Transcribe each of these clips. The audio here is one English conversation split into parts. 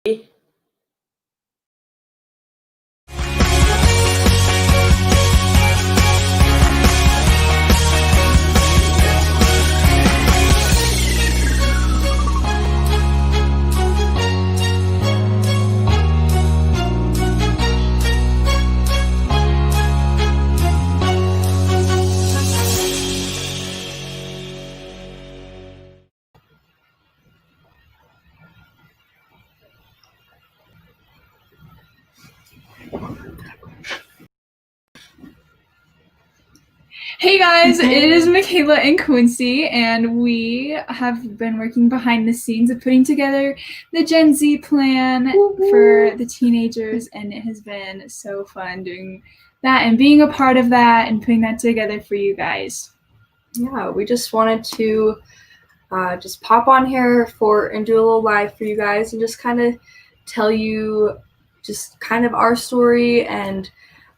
Hey guys, it is Makayla and Quincy, and we have been working behind the scenes of putting together the Gen Z plan for the teenagers, and it has been so fun doing that and being a part of that and putting that together for you guys. Yeah, we just wanted to just pop on here and do a little live for you guys and just kind of tell you just kind of our story and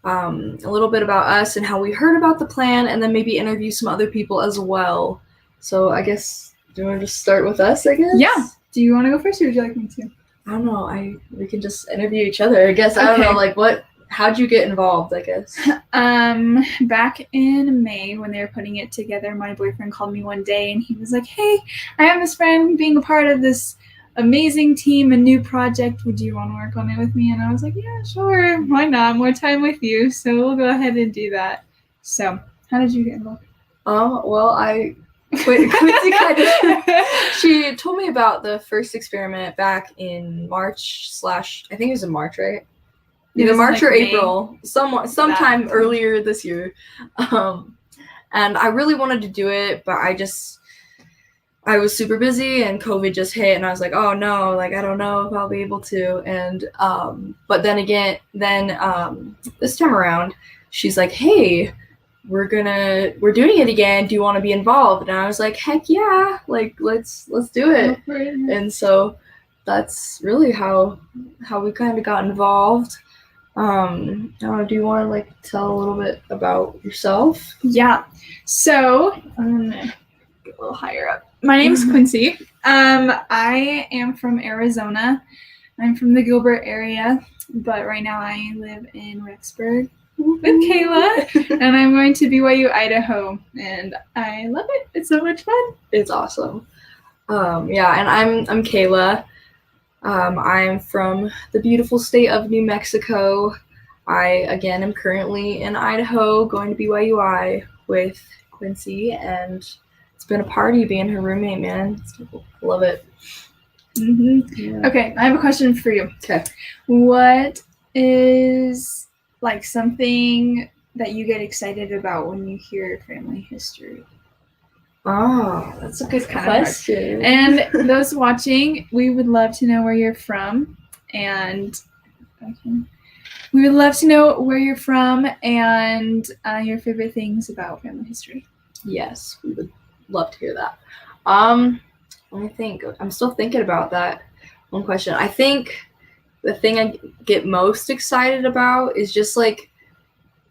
a little bit about us and how we heard about the plan, and then maybe interview some other people as well. So I guess, do you want to just start with us, I guess? Yeah. Do you want to go first, or would you like me to? I don't know. We can just interview each other, I guess. I don't know, how'd you get involved, I guess? Back in May when they were putting it together, my boyfriend called me one day and he was like, "Hey, I have this friend being a part of this amazing team, a new project. Would you want to work on it with me?" And I was like, "Yeah, sure. Why not? More time with you. So we'll go ahead and do that." So how did you get involved? Well, Quincy kind of, she told me about the first experiment back in March / I think it was in March, right? Either March or April, sometime earlier this year. And I really wanted to do it, but I was super busy and COVID just hit, and I was like, oh no, I don't know if I'll be able to. And but then this time around, she's like, "Hey, we're doing it again. Do you want to be involved?" And I was like, "Heck yeah, let's do it." And so that's really how we kind of got involved. I don't know, do you want to tell a little bit about yourself? Yeah. So I'm gonna get a little higher up. My name is Quincy. I am from Arizona. I'm from the Gilbert area, but right now I live in Rexburg with Kayla, and I'm going to BYU, Idaho, and I love it. It's so much fun. It's awesome. Yeah, and I'm Kayla. I'm from the beautiful state of New Mexico. I, again, am currently in Idaho, going to BYUI with Quincy, and it's been a party being her roommate, man. Love it. Mm-hmm. Yeah. Okay, I have a question for you. Okay. What is something that you get excited about when you hear family history? Oh, that's a good question. And those watching, we would love to know where you're from, and we would love to know where you're from and your favorite things about family history. Yes, we would love to hear that. Let me think. I'm still thinking about that one question. I think the thing I get most excited about is just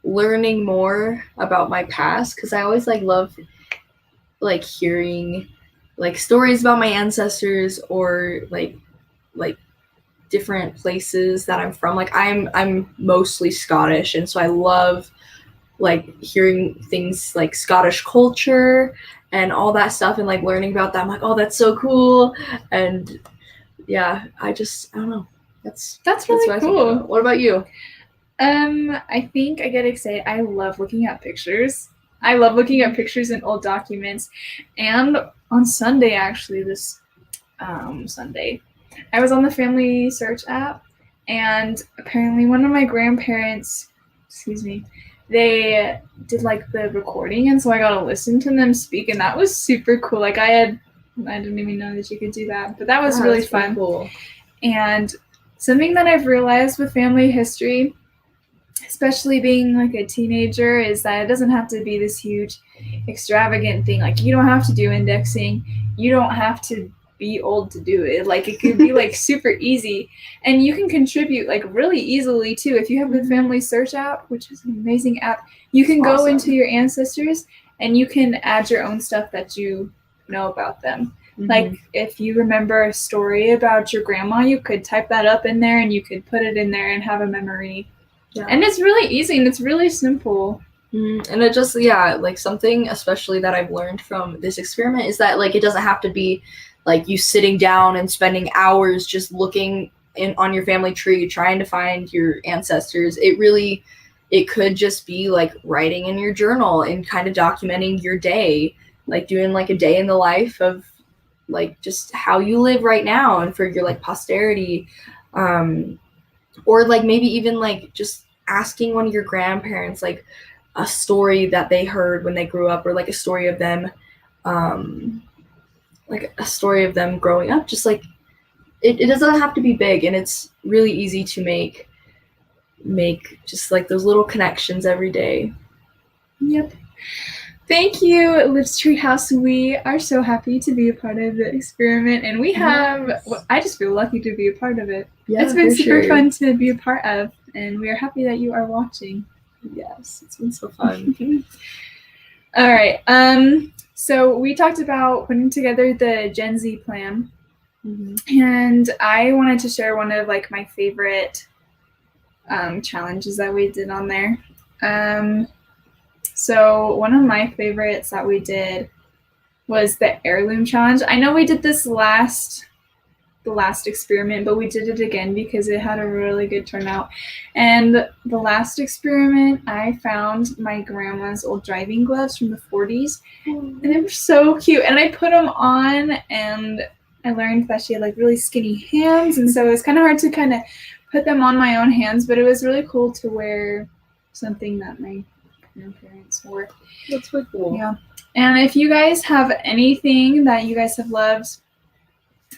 learning more about my past, because I always love hearing stories about my ancestors, or different places that I'm from. I'm mostly Scottish, and so I love hearing things like Scottish culture and all that stuff, and learning about that. I'm like, oh, that's so cool. And yeah, I don't know. That's really cool. What about you? I think I get excited. I love looking at pictures. I love looking at pictures in old documents. And on Sunday, actually, this Sunday, I was on the Family Search app, and apparently one of my grandparents, they did the recording, and so I got to listen to them speak, and that was super cool. I didn't even know that you could do that, but that was really fun. Cool. And something that I've realized with family history, especially being a teenager, is that it doesn't have to be this huge extravagant thing. You don't have to do indexing. You don't have to be old to do it. It could be super easy, and you can contribute really easily too. If you have the Family Search app, which is an amazing app, you can go into your ancestors and you can add your own stuff that you know about them. Like if you remember a story about your grandma, you could type that up in there and you could put it in there and have a memory. Yeah. And it's really easy and it's really simple. And it just, like something especially that I've learned from this experiment is that like it doesn't have to be like you sitting down and spending hours just looking on your family tree trying to find your ancestors. It could just be like writing in your journal and kind of documenting your day, like doing like a day in the life of like just how you live right now and for your like posterity, or like maybe even like just asking one of your grandparents like a story that they heard when they grew up, or like a story of them, like a story of them growing up. Just like it doesn't have to be big, and it's really easy to make just like those little connections every day. Yep. Thank you, Lips Treehouse. We are so happy to be a part of the experiment, and we have, I just feel lucky to be a part of it. Yeah, it's been super fun to be a part of, and we are happy that you are watching. Yes, it's been so fun. All right. So we talked about putting together the Gen Z plan, and I wanted to share one of like my favorite challenges that we did on there. So one of my favorites that we did was the heirloom challenge. I know we did this the last experiment, but we did it again because it had a really good turnout. And the last experiment, I found my grandma's old driving gloves from the 40s, and they were so cute. And I put them on, and I learned that she had like really skinny hands, and so it was kind of hard to kind of put them on my own hands, but it was really cool to wear something that my grandparents wore. That's really cool. Yeah. And if you guys have anything that you guys have loved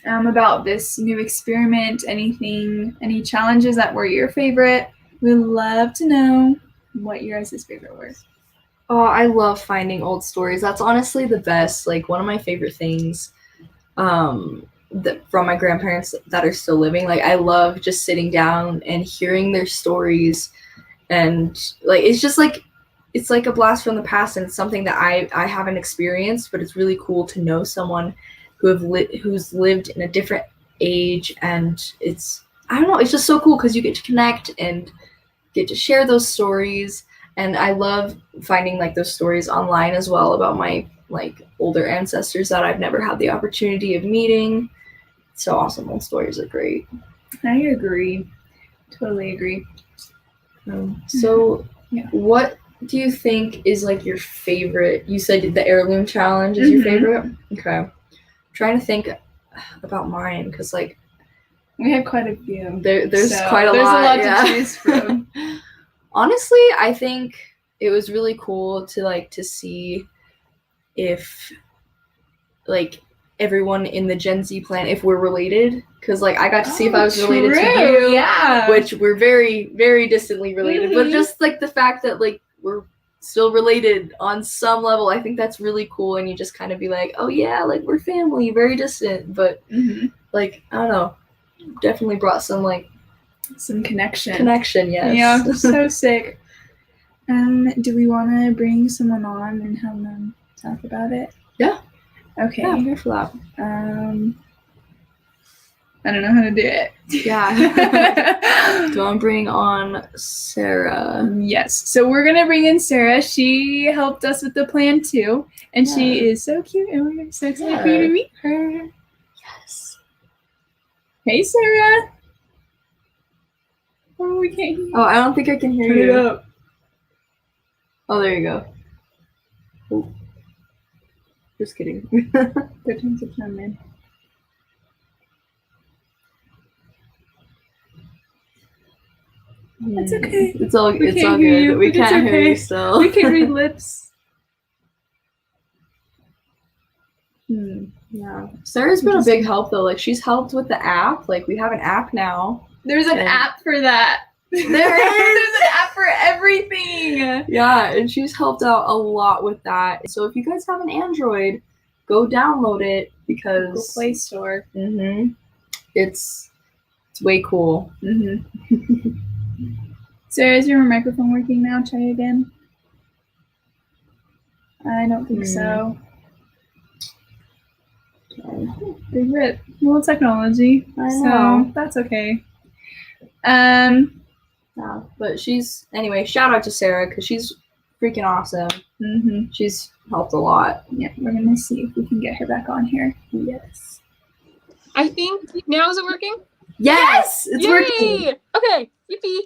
about this new experiment, any challenges that were your favorite, we'd love to know what your guys' favorite were. Oh, I love finding old stories. That's honestly the best. Like one of my favorite things from my grandparents that are still living. Like I love just sitting down and hearing their stories, and like it's just like it's like a blast from the past, and it's something that I haven't experienced, but it's really cool to know someone who's lived in a different age, and it's just so cool because you get to connect and get to share those stories. And I love finding like those stories online as well about my like older ancestors that I've never had the opportunity of meeting. It's so awesome. Old stories are great. I agree. Totally agree. So what do you think is like your favorite? You said the heirloom challenge is your favorite? Okay. Trying to think about mine because like we had quite a few. There's quite a lot. There's a lot to choose from. Honestly, I think it was really cool to see if like everyone in the Gen Z plan, if we're related, because like I got to see if I was related to you, which we're very, very distantly related, but just like the fact that like we're still related on some level, I think that's really cool. And you just kind of be like, oh yeah, like we're family, very distant, but like I don't know, definitely brought some connection. Yes. Yeah, so sick. Do we want to bring someone on and have them talk about it? Yeah. Okay. Yeah, I'm here for that. I don't know how to do it. Yeah. Do you want to bring on Sarah? Yes. So we're going to bring in Sarah. She helped us with the plan too. And she is so cute. And we're so excited for you to meet her. Yes. Hey, Sarah. Oh, we can't hear you. Oh, I don't think I can hear you. Turn it up. Oh, there you go. Oh. Just kidding. They're trying to come in. It's okay. It's all good. We can't hear you still. We can read lips. Yeah. Sarah's been a big help though. Like she's helped with the app. Like we have an app now. There's an app for that. There is. There's an app for everything. Yeah, and she's helped out a lot with that. So if you guys have an Android, go download it because Google Play Store. It's way cool. Sarah, is your microphone working now? Try again. I don't think so. Big rip. Well, technology. I know. So that's okay. Yeah, but anyway, shout out to Sarah because she's freaking awesome. Mm-hmm. She's helped a lot. Yeah, we're gonna see if we can get her back on here. Yes. I think now is it working? Yes, it's Yay! working. Okay, yippee.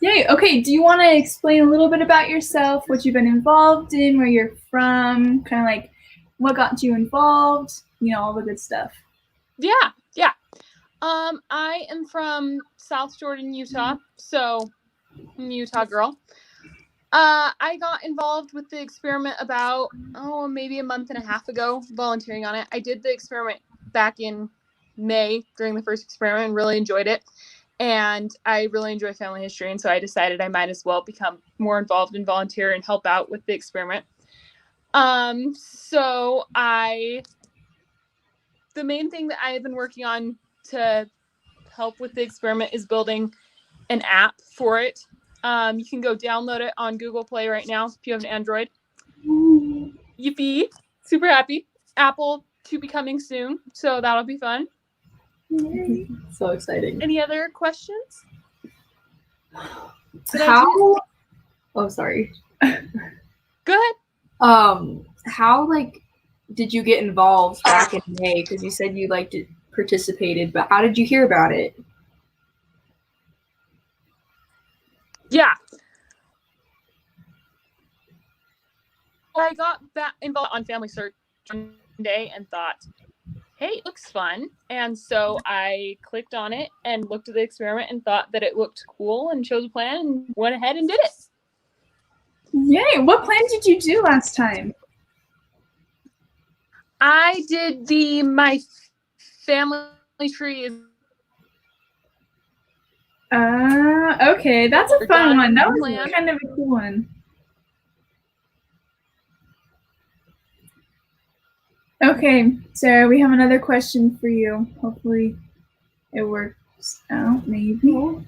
Yay. Okay, do you want to explain a little bit about yourself, what you've been involved in, where you're from, kind of like what got you involved, all the good stuff? Yeah. I am from South Jordan, Utah, so I'm a Utah girl. I got involved with the experiment about, maybe a month and a half ago, volunteering on it. I did the experiment back in May during the first experiment and really enjoyed it. And I really enjoy family history, and so I decided I might as well become more involved and volunteer and help out with the experiment. The main thing that I have been working on to help with the experiment is building an app for it. You can go download it on Google Play right now if you have an Android. Yippee! Super happy. Apple to be coming soon, so that'll be fun. So exciting. Any other questions? How? Oh, sorry. Go ahead. How did you get involved back in May? Because you said you participated, but how did you hear about it? Yeah. I got involved on Family Search one day and thought, hey, it looks fun. And so I clicked on it and looked at the experiment and thought that it looked cool and chose a plan and went ahead and did it. Yay! What plan did you do last time? I did my family tree is. Okay, that's a fun one. That was plan. Kind of a cool one. Okay, Sarah, we have another question for you. Hopefully it works out, maybe. Oh,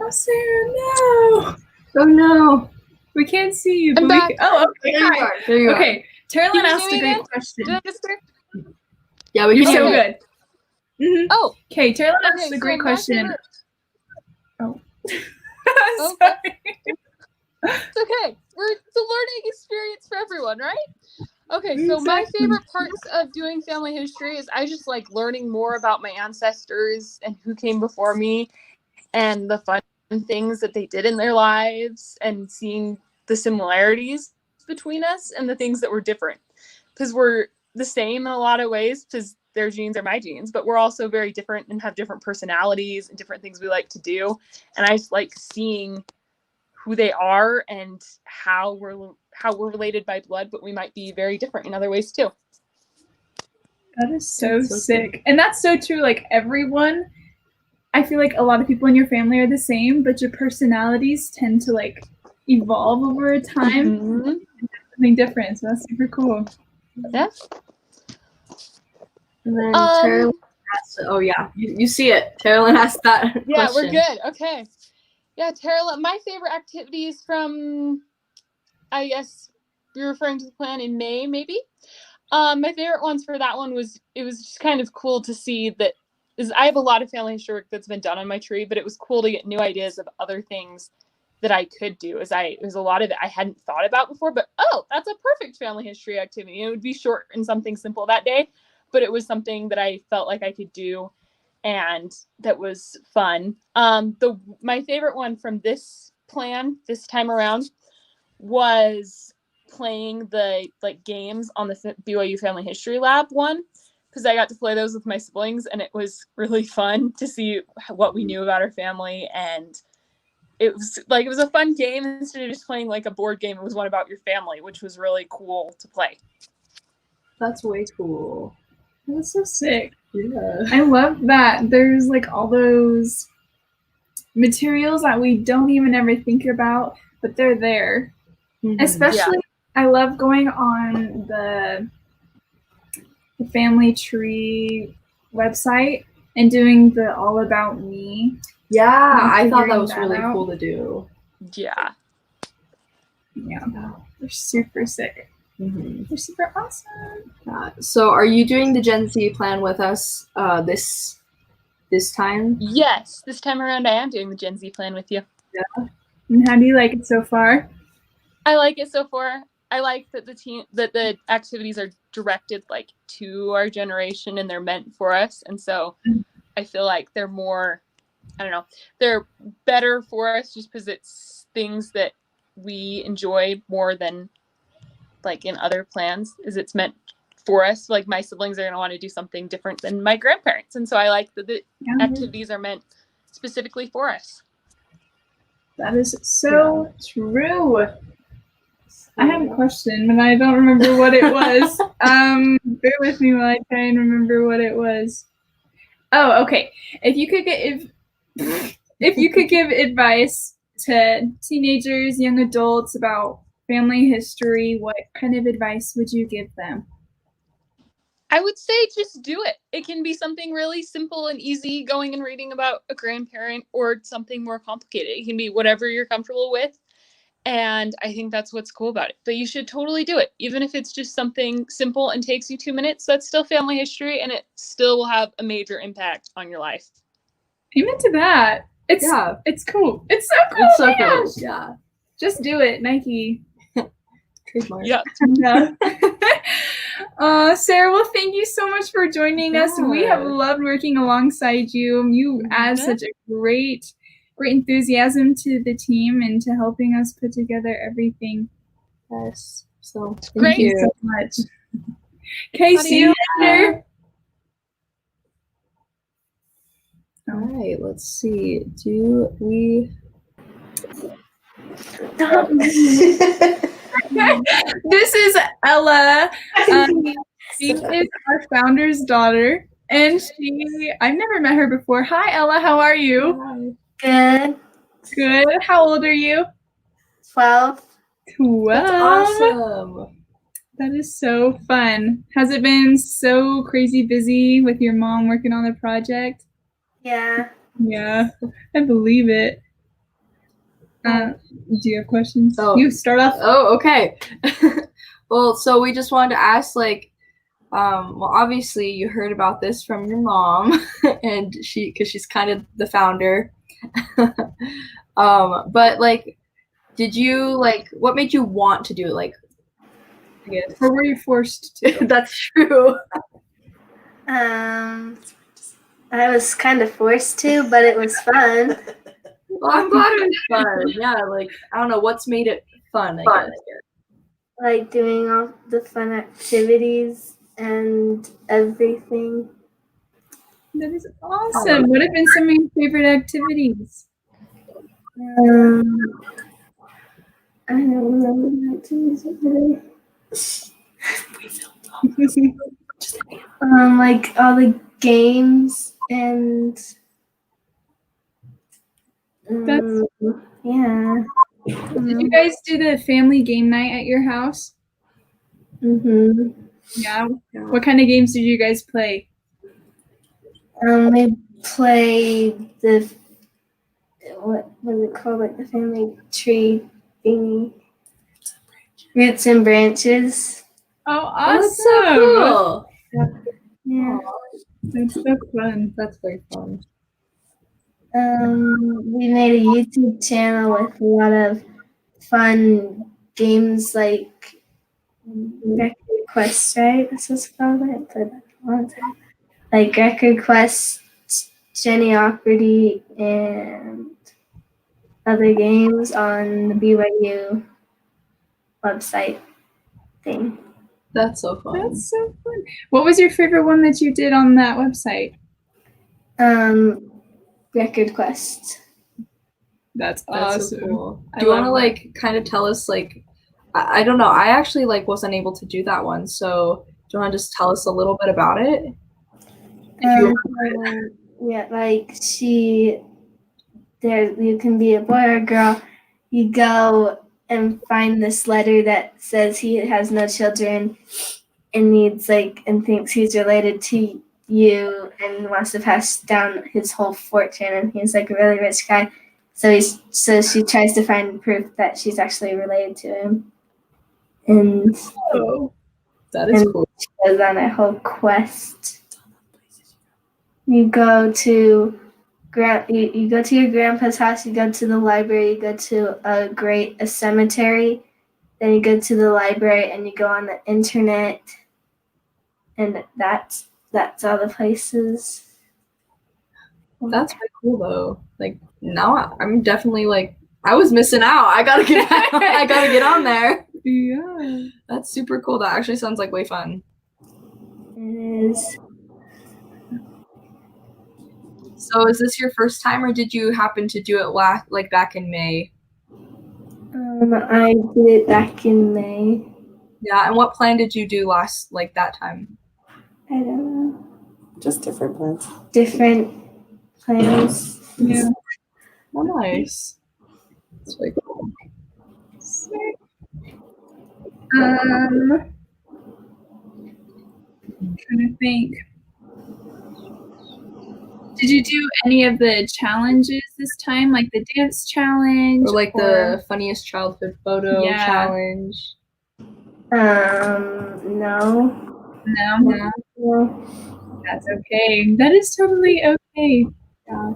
Sarah, no! Oh, no. We can't see you. I'm back. Okay. There you are. Okay, Carolyn asked a great question. Did I just start? Yeah, we You're can so hear good. Mm-hmm. Oh. Okay, Carolyn asked a great question. Oh. Sorry. It's okay. It's a learning experience for everyone, right? Okay, so my favorite parts of doing family history is I just like learning more about my ancestors and who came before me and the fun things that they did in their lives and seeing the similarities between us and the things that were different. Because we're the same in a lot of ways because their genes are my genes, but we're also very different and have different personalities and different things we like to do. And I just like seeing who they are and how we're related by blood, but we might be very different in other ways too. That is so sick. And that's so true. Like everyone, I feel like a lot of people in your family are the same, but your personalities tend to like evolve over time. Mm-hmm. Something different. So that's super cool. Yeah. And then Carolyn asked, you see it. Carolyn asked that Yeah, question. We're good. Okay. Yeah, Carolyn, my favorite activities from, I guess you're referring to the plan in May, maybe? My favorite ones for that one was, it was just kind of cool to see that, I have a lot of family history work that's been done on my tree, but it was cool to get new ideas of other things that I could do. There's a lot of it I hadn't thought about before, but that's a perfect family history activity. It would be short and something simple that day, but it was something that I felt like I could do and that was fun. My favorite one from this plan this time around was playing the games on the BYU Family History Lab one, because I got to play those with my siblings and it was really fun to see what we knew about our family, and it was a fun game instead of just playing like a board game. It was one about your family, which was really cool to play. That's way cool. That's so sick. Yeah. I love that there's like all those materials that we don't even ever think about, but they're there. Mm-hmm. Especially, I love going on the family tree website and doing the All About Me. Yeah, I thought that was really cool to do. Yeah. Yeah, they're super sick. Mm-hmm. They're super awesome. So are you doing the Gen Z plan with us this time? Yes, this time around I am doing the Gen Z plan with you. Yeah. And how do you like it so far? I like it so far. I like that the activities are directed like to our generation and they're meant for us. And so I feel like they're more, I don't know, they're better for us just because it's things that we enjoy more than like in other plans, is it's meant for us. Like my siblings are going to want to do something different than my grandparents. And so I like that the activities are meant specifically for us. That is so true. I have a question, but I don't remember what it was. Bear with me while I try and remember what it was. Oh, okay. If you could give advice to teenagers, young adults about family history, what kind of advice would you give them? I would say just do it. It can be something really simple and easy, going and reading about a grandparent, or something more complicated. It can be whatever you're comfortable with. And I think that's what's cool about it. But you should totally do it. Even if it's just something simple and takes you 2 minutes, that's still family history and it still will have a major impact on your life. Amen to that. It's cool. It's so cool. It's so cool. Yeah. Just do it, Nike. Trademark. Yeah. Sarah, well, thank you so much for joining us. We have loved working alongside you. You add such a great enthusiasm to the team and to helping us put together everything. Yes. So thank you so much. Okay, see you later. All right, let's see. Do we? This is Ella. She is our founder's daughter, and I've never met her before. Hi, Ella. How are you? Good. Good. How old are you? 12. 12. That's awesome. That is so fun. Has it been so crazy busy with your mom working on the project? Yeah. Yeah, I believe it. Do you have questions? You start off. Oh, okay. Well, so we just wanted to ask, like, well, obviously you heard about this from your mom, and because she's kind of the founder. But like, did you what made you want to do it? Like, I guess. Or were you forced to? That's true. I was kind of forced to, but it was fun. Well, I'm glad it was fun. Yeah, like, I don't know what's made it fun, I guess. Like doing all the fun activities and everything. That is awesome. What have been some of your favorite activities? I don't remember the activities. Like all the games and yeah. Did you guys do the family game night at your house? Mhm. Yeah. What kind of games did you guys play? We played what was it called? Like the family tree thingy. Roots and branches. Oh, awesome! That's so cool. Yeah. That's so fun. That's very fun. We made a YouTube channel with a lot of fun games like Record Quest, right? That's what's called. I played that a long time. Like Record Quest, Geniocracy, and other games on the BYU website thing. That's so fun. That's so fun. What was your favorite one that you did on that website? Record Quest. That's awesome. So cool. Do you want to like kind of tell us like I don't know. I actually like wasn't able to do that one. So do you want to just tell us a little bit about it? Yeah, like you can be a boy or a girl. You go and find this letter that says he has no children and needs and thinks he's related to you and wants to pass down his whole fortune, and he's like a really rich guy. So she tries to find proof that she's actually related to him. and Oh, that is cool. goes on a whole quest. You go to you go to your grandpa's house. You go to the library. You go to a cemetery. Then you go to the library and you go on the internet. And that's all the places. That's pretty cool though. Like now I'm definitely like I was missing out. I gotta get I gotta get on there. Yeah. That's super cool. That actually sounds like way fun. It is. So is this your first time or did you happen to do it back in May? I did it back in May. Yeah, and what plan did you do that time? I don't know. Just different plans. Different plans. Yeah. Oh, nice. That's really cool. I'm trying to think. Did you do any of the challenges this time, like the dance challenge? Or like the funniest childhood photo challenge? No. No? Yeah. No. That's okay. That is totally okay. Yeah.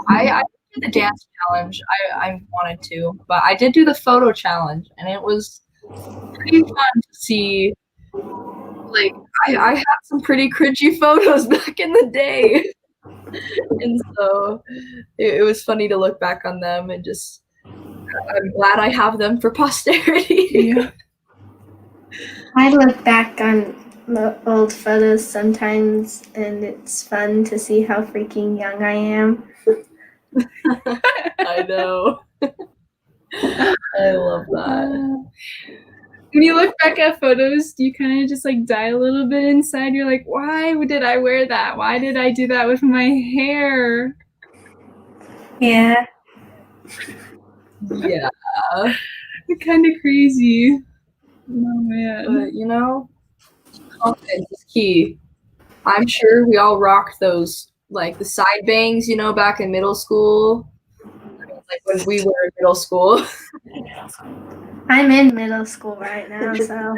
I did the dance challenge. I wanted to, but I did do the photo challenge, and it was pretty fun to see. Like I had some pretty cringy photos back in the day, and so it was funny to look back on them and just. I'm glad I have them for posterity. Yeah. I look back on the old photos sometimes, and it's fun to see how freaking young I am. I know. I love that. When you look back at photos, you kind of just like die a little bit inside. You're like, why did I wear that? Why did I do that with my hair? Yeah. Yeah. Kind of crazy. Oh man. But confidence is key. I'm sure we all rocked those, like the side bangs, back in middle school. Like when we were in middle school. I'm in middle school right now, so.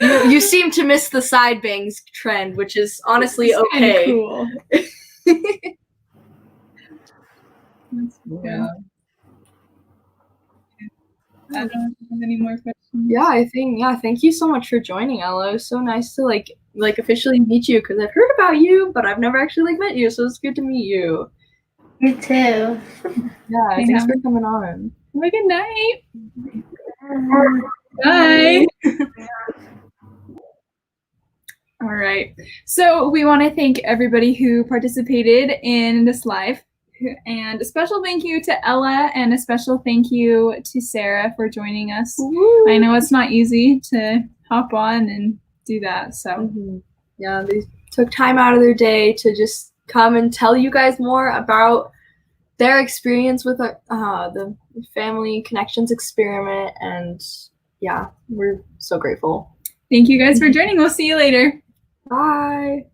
You seem to miss the side bangs trend, which is honestly It's kinda okay. cool. Yeah. I don't have any more questions. Thank you so much for joining, Ella. It was so nice to like officially meet you because I've heard about you, but I've never actually met you, so it's good to meet you. You too. Yeah, thanks for coming on. Have a good night. Bye. All right. So we want to thank everybody who participated in this live. And a special thank you to Ella and a special thank you to Sarah for joining us. Woo. I know it's not easy to hop on and do that. So yeah, they took time out of their day to just come and tell you guys more about their experience with the Family Connections experiment. And yeah, we're so grateful. Thank you guys for joining. We'll see you later. Bye.